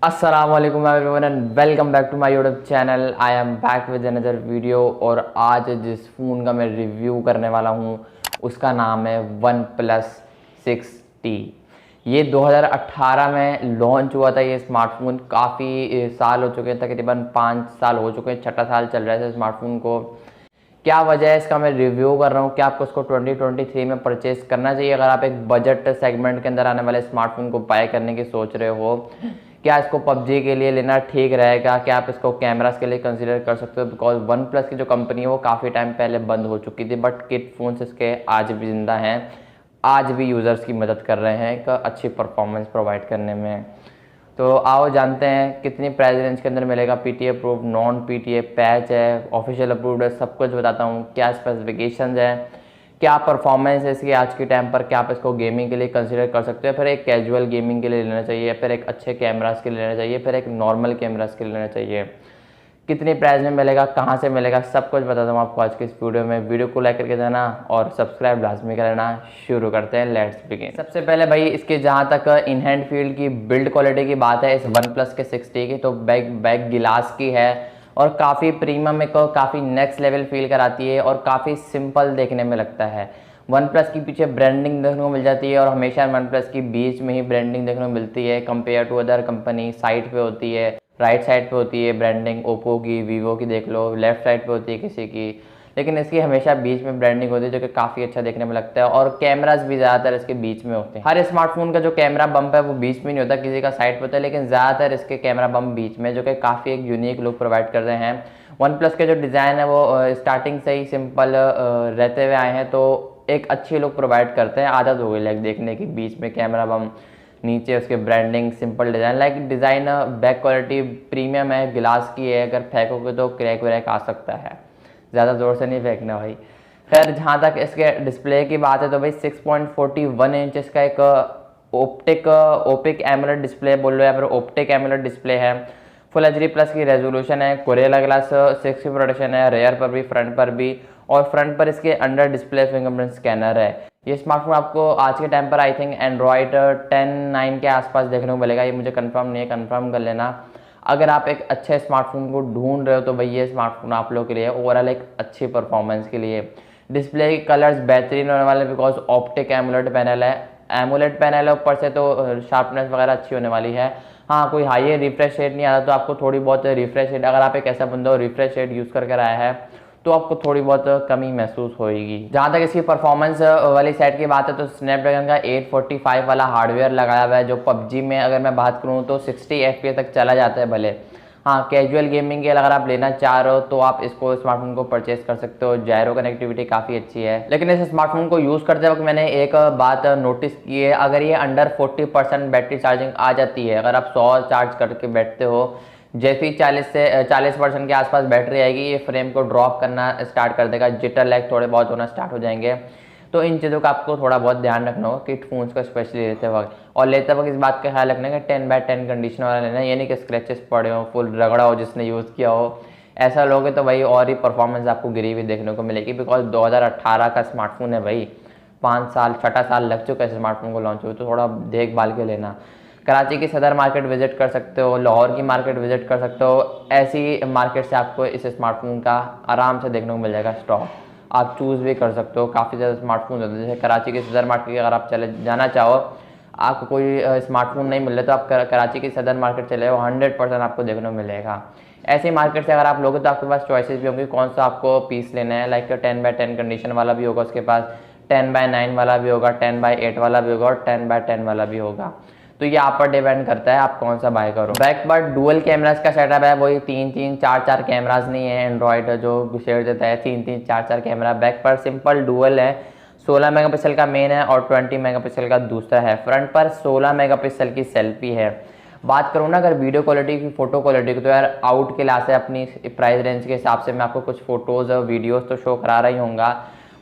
अस्सलाम वालेकुम everyone and welcome back to my YouTube channel. I am back with another video और आज जिस फ़ोन का मैं रिव्यू करने वाला हूँ उसका नाम है वन प्लस 6T। ये 2018 में लॉन्च हुआ था। ये स्मार्टफोन काफ़ी साल हो चुके हैं, तकरीबन 5 साल हो चुके हैं, छठा साल चल रहा है स्मार्टफोन को। क्या वजह है इसका मैं रिव्यू कर रहा हूँ। क्या आपको इसको 2023 में परचेस करना चाहिए अगर आप एक बजट सेगमेंट के अंदर आने वाले स्मार्टफोन को बाय करने की सोच रहे हो। क्या इसको पबजी के लिए लेना ठीक रहेगा, क्या आप इसको कैमरास के लिए कंसीडर कर सकते हो। बिकॉज वन प्लस की जो कंपनी है वो काफ़ी टाइम पहले बंद हो चुकी थी, बट किट फोन्स इसके आज भी जिंदा हैं, आज भी यूज़र्स की मदद कर रहे हैं एक अच्छी परफॉर्मेंस प्रोवाइड करने में। तो आओ जानते हैं कितनी प्राइस रेंज के अंदर मिलेगा। PTA approved, non PTA, patch है, ऑफिशियल अप्रूव्ड है, सब कुछ बताता हूँ। क्या स्पेसिफिकेशंस है, क्या परफॉर्मेंस है इसकी आज के टाइम पर, क्या आप इसको गेमिंग के लिए कंसीडर कर सकते हो, फिर एक कैजुअल गेमिंग के लिए लेना चाहिए, फिर एक अच्छे कैमरास के लिए लेना चाहिए, फिर एक नॉर्मल कैमरास के लिए लेना चाहिए, कितनी प्राइस में मिलेगा, कहाँ से मिलेगा, सब कुछ बताता हूँ आपको आज की इस वीडियो में। वीडियो को लाइक करके देना और सब्सक्राइब लाजमी कर लेना। शुरू करते हैं, लेट्स बिगिन। सबसे पहले भाई इसके जहाँ तक इन हैंड फील्ड की बिल्ड क्वालिटी की बात है इस वन प्लस के 6T की, तो बैक गिलास की है और काफ़ी प्रीमियम, एक काफ़ी नेक्स्ट लेवल फील कराती है और काफ़ी सिंपल देखने में लगता है। वन प्लस की पीछे ब्रांडिंग देखने को मिल जाती है और हमेशा वन प्लस की बीच में ही ब्रांडिंग देखने को मिलती है compare to other company. Side पे होती है, राइट साइड पे होती है ब्रांडिंग, ओप्पो की, वीवो की देख लो, लेफ्ट साइड पे होती है किसी की, लेकिन इसकी हमेशा बीच में ब्रांडिंग होती है जो कि काफ़ी अच्छा देखने में लगता है। और कैमरास भी ज़्यादातर इसके बीच में होते हैं। हर स्मार्टफोन का जो कैमरा बम्प है वो बीच में नहीं होता, किसी का साइड पे होता है, लेकिन ज़्यादातर इसके कैमरा बम्प बीच में, जो कि काफ़ी एक यूनिक लुक प्रोवाइड करते हैं। वन प्लस के जो डिज़ाइन है वो स्टार्टिंग से ही सिंपल रहते हुए आए हैं, तो एक अच्छी लुक प्रोवाइड करते हैं। आदत हो गई लाइक देखने की, बीच में कैमरा बम, नीचे उसके branding, simple design. Like design back quality premium है, गिलास की है, अगर फेंकोगे तो क्रैक व्रैक आ सकता है, ज़्यादा ज़ोर से नहीं फेंकना भाई। खैर जहाँ तक इसके डिस्प्ले की बात है तो भाई 6.41 इंचेस का एक ओपिक एमोलेड डिस्प्ले बोल लो या फिर ऑप्टिक एमोलेड डिस्प्ले है। फुल एचडी प्लस की रेजोल्यूशन है, कोरेला ग्लास 6 की प्रोटेक्शन है, रेयर पर भी, फ्रंट पर भी, और फ्रंट पर इसके अंडर डिस्प्ले फिंगरप्रिंट स्कैनर है। ये स्मार्टफोन आपको आज के टाइम पर आई थिंक एंड्रॉयड 10.9 के आसपास देखने को मिलेगा। ये मुझे कंफर्म नहीं है, कंफर्म कर लेना। अगर आप एक अच्छे स्मार्टफोन को ढूंढ रहे हो तो भाई ये स्मार्टफोन आप लोगों के लिए, ओवरऑल एक अच्छी परफॉर्मेंस के लिए। डिस्प्ले के कलर्स बेहतरीन होने वाले बिकॉज ऑप्टिक एमोलेड पैनल है। एमोलेड पैनल है, ऊपर से तो शार्पनेस वगैरह अच्छी होने वाली है। हाँ, कोई हाई रिफ्रेश रेट नहीं आता तो आपको थोड़ी बहुत रिफ्रेश रेट, अगर आप एक ऐसा बंदा हो रिफ्रेश रेट यूज़ करके आया है तो आपको थोड़ी बहुत कमी महसूस होगी। जहाँ तक इसकी परफॉर्मेंस वाली साइड की बात है तो स्नैपड्रैगन का 845 वाला हार्डवेयर लगाया हुआ है, जो पबजी में अगर मैं बात करूँ तो 60 FPS तक चला जाता है भले। हाँ, कैजुअल गेमिंग के अगर आप लेना चाह रहे हो तो आप इसको स्मार्टफोन को परचेस कर सकते हो। जायरो कनेक्टिविटी काफ़ी अच्छी है। लेकिन इस स्मार्टफोन को यूज़ करते वक्त मैंने एक बात नोटिस की है, अगर ये अंडर 40% बैटरी चार्जिंग आ जाती है, अगर आप 100 चार्ज करके बैठते हो, जैसे ही 40% के आसपास बैटरी आएगी ये फ्रेम को ड्रॉप करना स्टार्ट कर देगा, जिटर लैग थोड़े बहुत होना स्टार्ट हो जाएंगे। तो इन चीज़ों का आपको थोड़ा बहुत ध्यान रखना होगा किट फोन्स को स्पेशली लेते वक्त। और लेते वक्त इस बात का ख्याल रखना कि 10/10 कंडीशन वाला लेना, ये नहीं कि स्क्रैचेस पड़े हो, फुल रगड़ा हो जिसने यूज़ किया हो। ऐसा लोगे तो भाई और ही परफॉर्मेंस आपको गिरी हुई देखने को मिलेगी। बिकॉज 2018 का स्मार्टफोन है भाई, 5 साल, छठा साल लग चुका है स्मार्टफोन को लॉन्च हुए, तो थोड़ा देखभाल के लेना। कराची की सदर मार्केट विजिट कर सकते हो, लाहौर की मार्केट विजिट कर सकते हो। ऐसी मार्केट से आपको इस स्मार्टफोन का आराम से देखने को मिल जाएगा स्टॉक। आप चूज़ भी कर सकते हो, काफ़ी ज़्यादा स्मार्टफोन होते हैं। जैसे कराची की सदर मार्केट अगर आप चले जाना चाहो, आपको कोई स्मार्टफोन नहीं मिल रहा तो आप कराची की सदर मार्केट चले जाओ, 100% आपको देखने को मिलेगा। ऐसी मार्केट से अगर आप लोगे तो आपके पास चॉइसेस भी होंगी कौन सा आपको पीस लेना है। लाइक 10/10 कंडीशन वाला भी होगा उसके पास, 10/9 वाला भी होगा, 10/8 वाला भी होगा और 10/10 वाला भी होगा। तो ये आप पर डिपेंड करता है आप कौन सा बाय करो। बैक पर डुअल कैमरास का सेटअप है, वही 3-3, 4-4 कैमरास नहीं है एंड्रॉयड जो शेयर देता है 3-3, 4-4 कैमरा। बैक पर सिंपल डुअल है, 16 मेगापिक्सल का मेन है और 20 मेगापिक्सल का दूसरा है। फ्रंट पर 16 मेगापिक्सल की सेल्फी है। बात करूँ ना अगर वीडियो क्वालिटी की, फोटो क्वालिटी की, तो यार आउट क्लास है अपनी प्राइस रेंज के हिसाब से। मैं आपको कुछ फोटोज़ और वीडियोज़ तो शो करा रही हूँगा।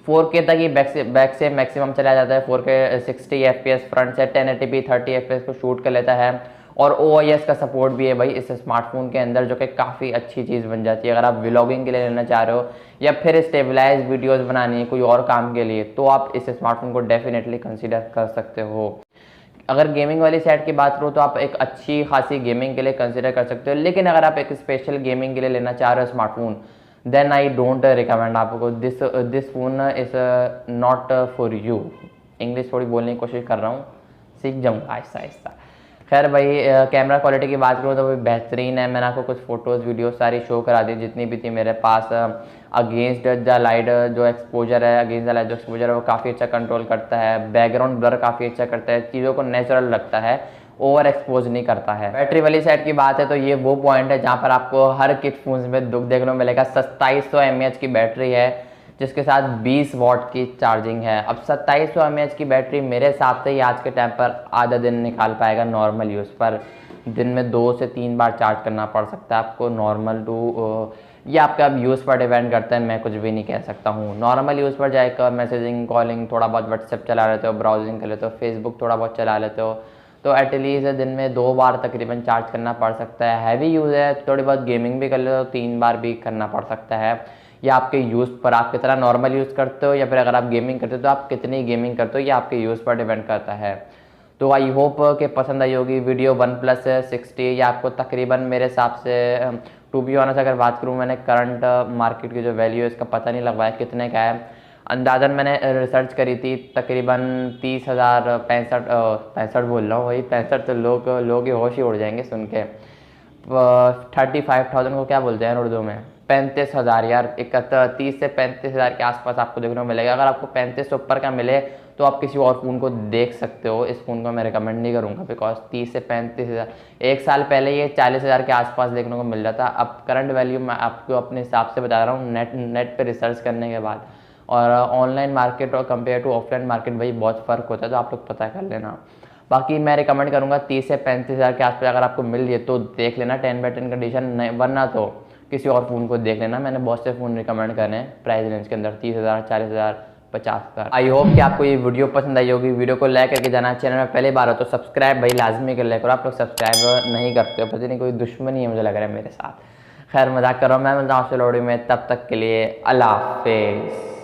4K तक ही बैक से मैक्सिमम चला जाता है। 4K 60 FPS, फ्रंट से 1080p 30 FPS को शूट कर लेता है। और OIS का सपोर्ट भी है भाई इस स्मार्टफोन के अंदर, जो कि काफ़ी अच्छी चीज़ बन जाती है अगर आप व्लॉगिंग के लिए लेना चाह रहे हो या फिर स्टेबलाइज वीडियोस बनानी है कोई और काम के लिए, तो आप इस स्मार्टफोन को डेफिनेटली कंसीडर कर सकते हो। अगर गेमिंग वाली साइड की बात करूँ तो आप एक अच्छी खासी गेमिंग के लिए कंसिडर कर सकते हो, लेकिन अगर आप एक स्पेशल गेमिंग के लिए लेना चाह रहे हो smartphone, then I don't recommend आपको this phone is not for you. English थोड़ी बोलने की कोशिश कर रहा हूँ, सीख जाऊँगा आहिस्ता आहिस्ता। खैर भाई, कैमरा क्वालिटी की बात करूँ तो भाई बेहतरीन है। मैंने आपको कुछ फ़ोटोज़ वीडियो सारी शो करा दी जितनी भी थी मेरे पास। अगेंस्ट द लाइट जो एक्सपोजर है, अगेंस्ट द लाइट जो एक्सपोजर है वो काफ़ी अच्छा कंट्रोल करता है। बैकग्राउंड ब्लर काफ़ी अच्छा करता है, चीज़ों को नेचुरल लगता है, ओवर एक्सपोज नहीं करता है। बैटरी वाली साइड की बात है तो ये वो पॉइंट है जहाँ पर आपको हर किट फोन में दुख देखने को मिलेगा। 2700 mAh की बैटरी है जिसके साथ 20 वॉट की चार्जिंग है। अब 2700 mAh की बैटरी मेरे हिसाब से ही आज के टाइम पर आधा दिन निकाल पाएगा नॉर्मल यूज़ पर। दिन में 2 से 3 बार चार्ज करना पड़ सकता है आपको नॉर्मल टू, ये आपका अब यूज़ पर डिपेंड करता है, मैं कुछ भी नहीं कह सकता हूँ। नॉर्मल यूज़ पर जाएगा, मैसेजिंग कॉलिंग थोड़ा बहुत व्हाट्सएप चला लेते हो, ब्राउजिंग कर लेते हो, फेसबुक थोड़ा बहुत चला लेते हो, तो एटलीस्ट दिन में 2 बार तकरीबन चार्ज करना पड़ सकता है। हैवी यूज़ है, थोड़ी बहुत गेमिंग भी कर लेते हो तो 3 बार भी करना पड़ सकता है। या आपके यूज़ पर, आप कितना नॉर्मल यूज़ करते हो या फिर अगर आप गेमिंग करते हो तो आप कितनी गेमिंग करते हो, ये आपके यूज़ पर डिपेंड करता है। तो आई होप कि पसंद आई होगी वीडियो OnePlus 60। या आपको तकरीबन मेरे हिसाब से, टू बी ऑनेस्ट अगर बात करूँ, मैंने करंट मार्केट की जो वैल्यू है इसका पता नहीं लगवाया कितने का है। अंदाज़न मैंने रिसर्च करी थी, तकरीबन 30,000, 65 बोल रहा हूँ, वही 65 तो लोग ही होश ही उड़ जाएंगे सुन के। 35,000 को क्या बोलते हैं उर्दू में, 35,000 यार। 30 से 35,000 के आसपास आपको देखने को मिलेगा। अगर आपको 35 से ऊपर का मिले तो आप किसी और फ़ोन को देख सकते हो, इस फ़ोन को मैं रिकमेंड नहीं करूँगा, बिकॉज 30 से 35,000, 1 साल पहले ये 40,000 के आसपास देखने को मिल जाता। अब करंट वैल्यू मैं आपको अपने हिसाब से बता रहा हूँ, नेट पे रिसर्च करने के बाद। और ऑनलाइन मार्केट और कंपेयर टू ऑफलाइन मार्केट भाई बहुत फ़र्क होता है, तो आप लोग पता कर लेना। बाकी मैं रिकमेंड करूँगा 30 से 35,000 के आसपास अगर आपको मिल जाए तो देख लेना 10/10 कंडीशन, वरना तो किसी और फ़ोन को देख लेना। मैंने बहुत से फ़ोन रिकमेंड करे हैं प्राइस रेंज के अंदर, 30,000, 40,000, 50,000। आई होप कि आपको ये वीडियो पसंद आई होगी। वीडियो को लाइक करके जाना, चैनल में पहली बार हो तो सब्सक्राइब भाई लाजमी कर लिया करो। आप लोग सब्सक्राइब नहीं करते हो, पता नहीं कोई दुश्मनी है मुझे लग रहा है मेरे साथ। खैर मजाक कर रहा हूँ, मैं मिलता हूँ आपसे लोडी में, तब तक के लिए अल्लाह हाफिज़।